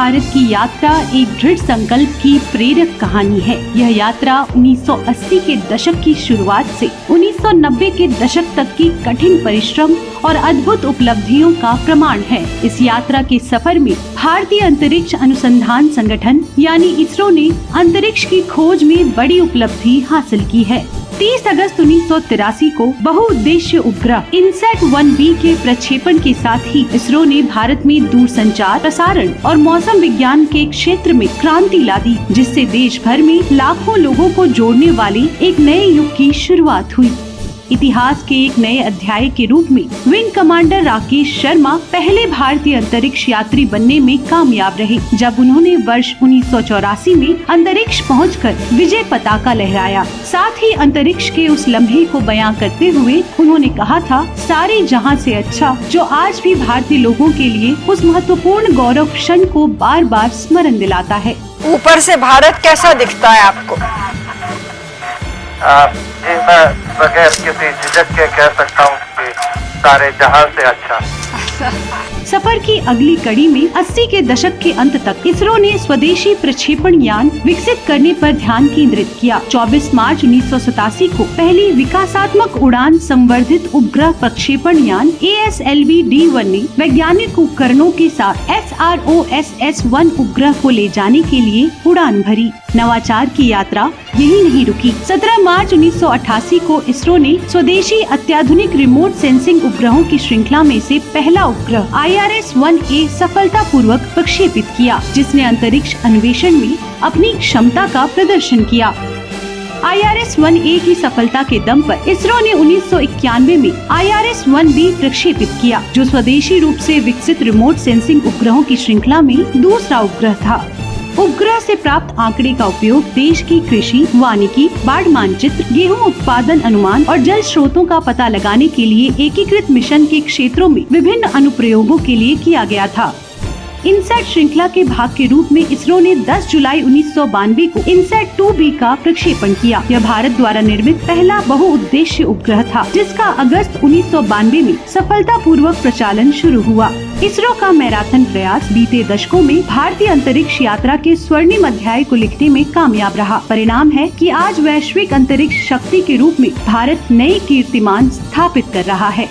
भारत की यात्रा एक दृढ़ संकल्प की प्रेरक कहानी है। यह यात्रा 1980 के दशक की शुरुआत से 1990 के दशक तक की कठिन परिश्रम और अद्भुत उपलब्धियों का प्रमाण है। इस यात्रा के सफर में भारतीय अंतरिक्ष अनुसंधान संगठन यानी इसरो ने अंतरिक्ष की खोज में बड़ी उपलब्धि हासिल की है। 30 अगस्त 1983 को बहुउद्देश्य उपग्रह इनसैट 1B के प्रक्षेपण के साथ ही इसरो ने भारत में दूरसंचार, प्रसारण और मौसम विज्ञान के क्षेत्र में क्रांति ला दी, जिससे देश भर में लाखों लोगों को जोड़ने वाले एक नए युग की शुरुआत हुई। इतिहास के एक नए अध्याय के रूप में विंग कमांडर राकेश शर्मा पहले भारतीय अंतरिक्ष यात्री बनने में कामयाब रहे, जब उन्होंने वर्ष 1984 में अंतरिक्ष पहुंचकर विजय पताका लहराया। साथ ही अंतरिक्ष के उस लम्हे को बयां करते हुए उन्होंने कहा था, सारे जहां से अच्छा, जो आज भी भारतीय लोगों के लिए उस महत्वपूर्ण गौरव क्षण को बार बार स्मरण दिलाता है। ऊपर से भारत कैसा दिखता है आपको? जी, मैं बगैर किसी झिझक के कह सकता हूँ कि सारे जहां से अच्छा। सफर की अगली कड़ी में 80 के दशक के अंत तक इसरो ने स्वदेशी प्रक्षेपण यान विकसित करने पर ध्यान केंद्रित किया। 24 मार्च 1987 को पहली विकासात्मक उड़ान संवर्धित उपग्रह प्रक्षेपण यान ASLV-D1 ने वैज्ञानिक उपकरणों के साथ SROSS-1 उपग्रह को ले जाने के लिए उड़ान भरी। नवाचार की यात्रा यही नहीं रुकी। 17 मार्च 1988 को इसरो ने स्वदेशी अत्याधुनिक रिमोट सेंसिंग उपग्रहों की श्रृंखला में से पहला उपग्रह IRS-1A सफलतापूर्वक प्रक्षेपित किया, जिसने अंतरिक्ष अन्वेषण में अपनी क्षमता का प्रदर्शन किया। IRS-1A की सफलता के दम पर इसरो ने 1991 में IRS-1B प्रक्षेपित किया, जो स्वदेशी रूप से विकसित रिमोट सेंसिंग उपग्रहों की श्रृंखला में दूसरा उपग्रह था। उपग्रह से प्राप्त आंकड़े का उपयोग देश की कृषि, वानिकी, बाढ़ मानचित्र, गेहूं उत्पादन अनुमान और जल स्रोतों का पता लगाने के लिए एकीकृत मिशन के क्षेत्रों में विभिन्न अनुप्रयोगों के लिए किया गया था। इनसैट श्रृंखला के भाग के रूप में इसरो ने 10 जुलाई 1992 को इनसैट 2B का प्रक्षेपण किया। यह भारत द्वारा निर्मित पहला बहुउद्देश्य उपग्रह था, जिसका अगस्त 1992 में सफलतापूर्वक प्रचालन शुरू हुआ। इसरो का मैराथन प्रयास बीते दशकों में भारतीय अंतरिक्ष यात्रा के स्वर्णिम अध्याय को लिखने में कामयाब रहा। परिणाम है कि आज वैश्विक अंतरिक्ष शक्ति के रूप में भारत नए कीर्तिमान स्थापित कर रहा है।